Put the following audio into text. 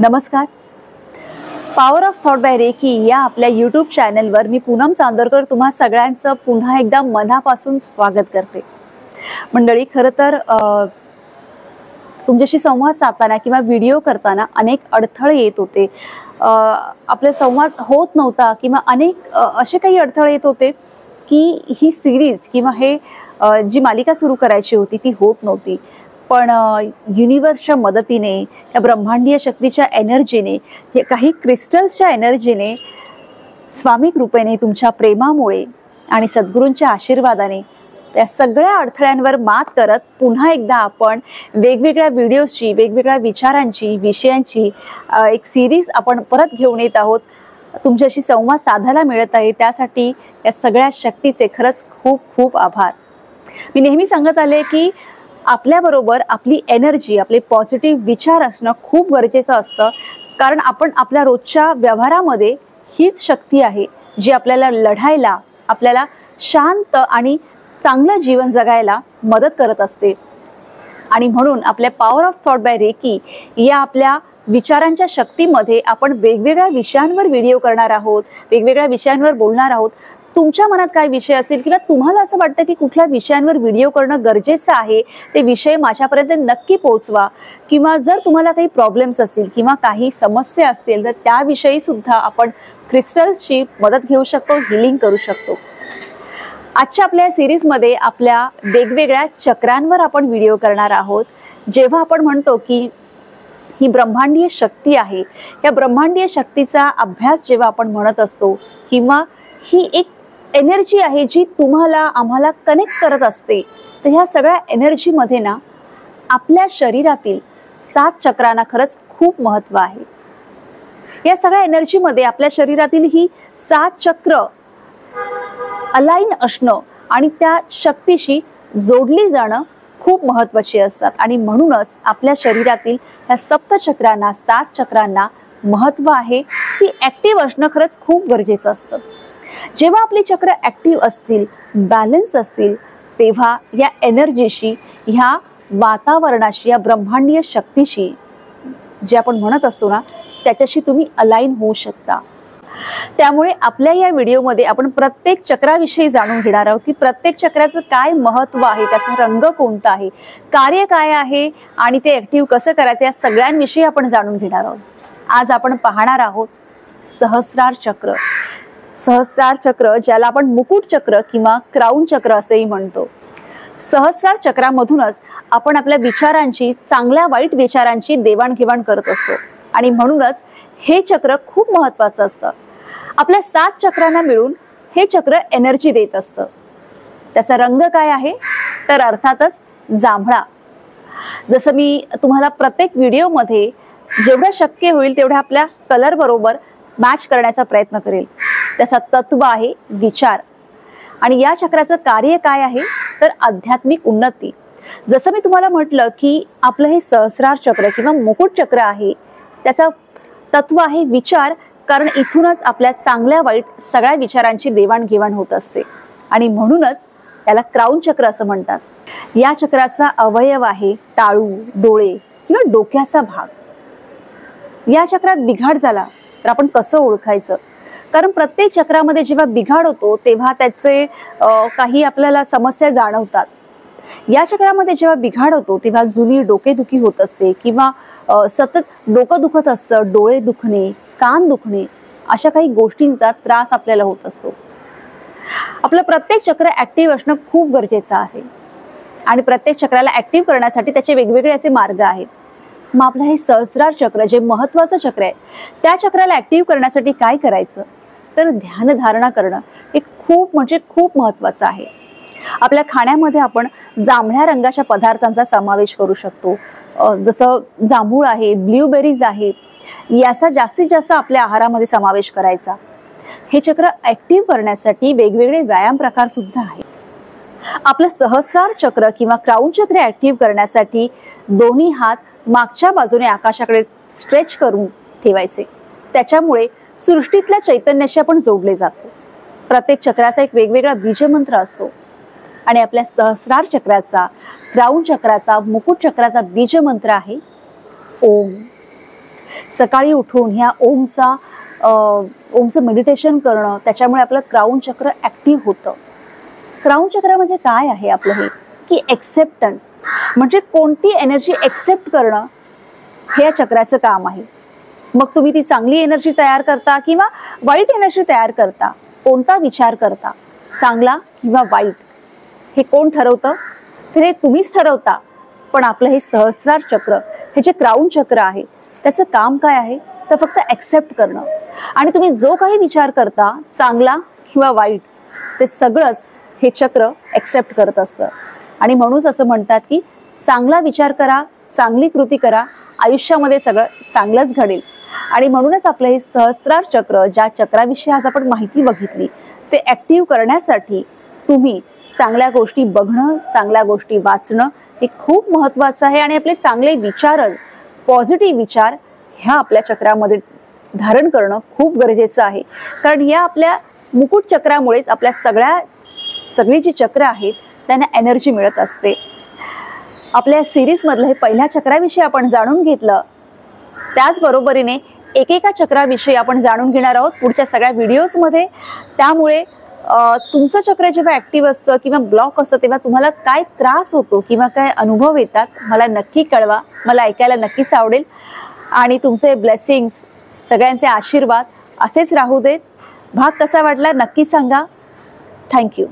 नमस्कार. Power of thought by Reiki या आपल्या यूट्यूब चॅनलवर मी पूनम चांदोरकर तुम्हा सगळ्यांचं पुन्हा एकदा मनापासून स्वागत करते. मंडळी, खरं तर तुमच्याशी संवाद साधताना किंवा व्हिडिओ करताना अनेक अडथळे येत होते. आपले संवाद होत नव्हता किंवा अनेक असे काही अडथळे येत होते की ही सिरीज किंवा हे जी मालिका सुरू करायची होती ती होत नव्हती. पण युनिवर्सच्या मदतीने, या ब्रह्मांडीय शक्तीच्या एनर्जीने, हे काही क्रिस्टल्सच्या एनर्जीने, स्वामी कृपेने, तुमच्या प्रेमामुळे आणि सद्गुरूंच्या आशीर्वादाने त्या सगळ्या अडथळ्यांवर मात करत पुन्हा एकदा आपण वेगवेगळ्या व्हिडिओजची, वेगवेगळ्या विचारांची, विषयांची एक सिरीज आपण परत घेऊन येत आहोत. तुमच्याशी संवाद साधायला मिळत आहे, त्यासाठी या सगळ्या शक्तीचे खरंच खूप खूप आभार. मी नेहमी सांगत आले की आपल्याबरोबर आपली एनर्जी, आपले पॉझिटिव्ह विचार असणं खूप गरजेचं असतं. कारण आपण आपल्या रोजच्या व्यवहारामध्ये हीच शक्ती आहे जी आपल्याला लढायला, आपल्याला शांत आणि चांगलं जीवन जगायला मदत करत असते. आणि म्हणून आपल्या power of thought by Reiki या आपल्या विचारांच्या शक्तीमध्ये आपण वेगवेगळ्या विषयांवर व्हिडिओ करणार आहोत, वेगवेगळ्या विषयांवर बोलणार आहोत. तुमच्या मनात काय विषय असेल किंवा तुम्हाला असं वाटतं की कुठल्या विषयांवर व्हिडिओ करणं गरजेचं आहे, ते विषय माझ्यापर्यंत नक्की पोहोचवा. किंवा जर तुम्हाला काही प्रॉब्लेम्स असतील किंवा काही समस्या असतील तर त्याविषयी सुद्धा आपण क्रिस्टल्सची मदत घेऊ शकतो, हिलिंग करू शकतो. आजच्या आपल्या सिरीजमध्ये आपल्या वेगवेगळ्या चक्रांवर आपण व्हिडिओ करणार आहोत. जेव्हा आपण म्हणतो की ही ब्रह्मांडीय शक्ती आहे, या ब्रह्मांडीय शक्तीचा अभ्यास जेव्हा आपण म्हणत असतो किंवा ही एक एनर्जी आहे जी तुम्हाला आम्हाला कनेक्ट करत असते, तर ह्या सगळ्या एनर्जीमध्ये ना आपल्या शरीरातील 7 चक्रांना खरंच खूप महत्त्व आहे. या सगळ्या एनर्जीमध्ये आपल्या शरीरातील ही 7 चक्र अलाइन असणं आणि त्या शक्तीशी जोडली जाणं खूप महत्त्वाची असतात. आणि म्हणूनच आपल्या शरीरातील ह्या 7 चक्रांना, 7 चक्रांना महत्त्व आहे. ती ॲक्टिव्ह असणं खरंच खूप गरजेचं असतं. जेव्हा आपली चक्र ॲक्टिव्ह असतील, बॅलन्स असतील, तेव्हा या एनर्जीशी, ह्या वातावरणाशी, या ब्रह्मांडीय शक्तीशी जे आपण म्हणत असतो ना, त्याच्याशी तुम्ही अलाइन होऊ शकता. त्यामुळे आपल्या या व्हिडिओमध्ये आपण प्रत्येक चक्राविषयी जाणून घेणार आहोत की प्रत्येक चक्राचं काय महत्त्व आहे, त्याचा रंग कोणता आहे, कार्य काय आहे आणि ते ॲक्टिव्ह कसं करायचं, या सगळ्यांविषयी आपण जाणून घेणार आहोत. आज आपण पाहणार आहोत सहस्रार चक्र. सहस्रार चक्र, ज्याला आपण मुकुट चक्र किंवा क्राउन चक्र असेही म्हणतो. सहस्रार चक्रामधूनच आपण आपल्या विचारांची, चांगल्या वाईट विचारांची देवाणघेवाण करत असतो. आणि म्हणूनच हे चक्र खूप महत्त्वाचं असतं. आपल्या 7 चक्रांना मिळून हे चक्र एनर्जी देत असतं. त्याचा रंग काय आहे तर अर्थातच जांभळा. जसं मी तुम्हाला प्रत्येक व्हिडिओमध्ये जेवढं शक्य होईल तेवढ्या आपल्या कलर बरोबर मॅच करण्याचा प्रयत्न करेल. त्याचा तत्व आहे विचार. आणि या चक्राचं कार्य काय आहे तर आध्यात्मिक उन्नती. जसं मी तुम्हाला म्हटलं की आपलं हे सहस्रार चक्र किंवा मुकुट चक्र आहे, त्याचा तत्व आहे विचार. कारण इथूनच आपल्या चांगल्या वाईट सगळ्या विचारांची देवाणघेवाण होत असते. आणि म्हणूनच याला क्राउन चक्र असं म्हणतात. या चक्राचा अवयव आहे टाळू, डोळे किंवा डोक्याचा भाग. या चक्रात बिघाड झाला तर आपण कसं ओळखायचं? कारण प्रत्येक चक्रामध्ये जेव्हा बिघाड होतो तेव्हा त्याचे काही आपल्याला समस्या जाणवतात. या चक्रामध्ये जेव्हा बिघाड होतो तेव्हा जुनी डोकेदुखी होत असते किंवा सतत डोकं दुखत असतं, डोळे दुखणे, कान दुखणे, अशा काही गोष्टींचा त्रास आपल्याला होत असतो. आपलं प्रत्येक चक्र ॲक्टिव्ह असणं खूप गरजेचं आहे. आणि प्रत्येक चक्राला ॲक्टिव्ह करण्यासाठी त्याचे वेगवेगळे असे मार्ग आहेत. मग आपलं हे सहस्रार चक्र जे महत्त्वाचं चक्र आहे, त्या चक्राला ॲक्टिव्ह करण्यासाठी काय करायचं तर ध्यानधारणा करणं हे खूप म्हणजे खूप महत्त्वाचं आहे. आपल्या खाण्यामध्ये आपण जांभळ्या रंगाच्या पदार्थांचा समावेश करू शकतो. जसं जांभूळ आहे, ब्ल्यूबेरीज आहे, याचा जास्तीत जास्त आपल्या आहारामध्ये समावेश करायचा. हे चक्र ॲक्टिव्ह करण्यासाठी वेगवेगळे व्यायाम प्रकार सुद्धा आहेत. आपलं सहस्रार चक्र किंवा क्राउन चक्र ॲक्टिव्ह करण्यासाठी दोन्ही हात मागच्या बाजूने आकाशाकडे स्ट्रेच करून ठेवायचे. त्याच्यामुळे सृष्टीतल्या चैतन्याशी आपण जोडले जातो. प्रत्येक चक्राचा एक वेगवेगळा बीजमंत्र असतो. आणि आपल्या सहस्रार चक्राचा, क्राउन चक्राचा, मुकुट चक्राचा बीजमंत्र आहे ओम. सकाळी उठून ह्या ओमचं मेडिटेशन करणं, त्याच्यामुळे आपलं क्राऊन चक्र ऍक्टिव्ह होतं. क्राऊन चक्र म्हणजे काय आहे आपलं हे, की एक्सेप्टन्स, म्हणजे कोणती एनर्जी एक्सेप्ट करणं हे या चक्राचं काम आहे. मग तुम्ही ती चांगली एनर्जी तयार करता किंवा वाईट एनर्जी तयार करता, कोणता विचार करता, चांगला किंवा वाईट, हे कोण ठरवतं? तर हे तुम्हीच ठरवता. पण आपलं हे सहस्रार चक्र, हे जे क्राऊन चक्र आहे, त्याचं काम काय आहे? तर फक्त एक्सेप्ट करणं. आणि तुम्ही जो काही विचार करता, चांगला किंवा वाईट, ते सगळंच हे चक्र एक्सेप्ट करत असतं. आणि म्हणूनच असं म्हणतात की चांगला विचार करा, चांगली कृती करा, आयुष्यामध्ये सगळं चांगलंच घडेल. आणि म्हणूनच आपलं हे सहस्रार चक्र, ज्या चक्राविषयी आज आपण माहिती बघितली, ते ऍक्टिव्ह करण्यासाठी तुम्ही चांगल्या गोष्टी बघणं, चांगल्या गोष्टी वाचणं हे खूप महत्त्वाचं आहे. आणि आपले चांगले विचार, पॉझिटिव्ह विचार ह्या आपल्या चक्रामध्ये धारण करणं खूप गरजेचं आहे. कारण या आपल्या मुकुट चक्रामुळेच आपल्या सगळी जी चक्र आहेत त्यांना एनर्जी मिळत असते. आपल्या सिरीजमधलं हे पहिल्या चक्राविषयी आपण जाणून घेतलं. त्याचबरोबरीने एकेका चक्राविषयी आपण जाणून घेणार आहोत पुढच्या सगळ्या व्हिडिओजमध्ये. त्यामुळे तुमचं चक्र जेव्हा ऍक्टिव्ह असतं किंवा ब्लॉक असतं, तेव्हा तुम्हाला काय त्रास होतो किंवा काय अनुभव येतात, मला नक्की कळवा. मला ऐकायला नक्कीच आवडेल. आणि तुमचे ब्लेसिंग्स, सगळ्यांचे आशीर्वाद असेच राहू देत. भाग कसा वाटला नक्की सांगा. थँक्यू.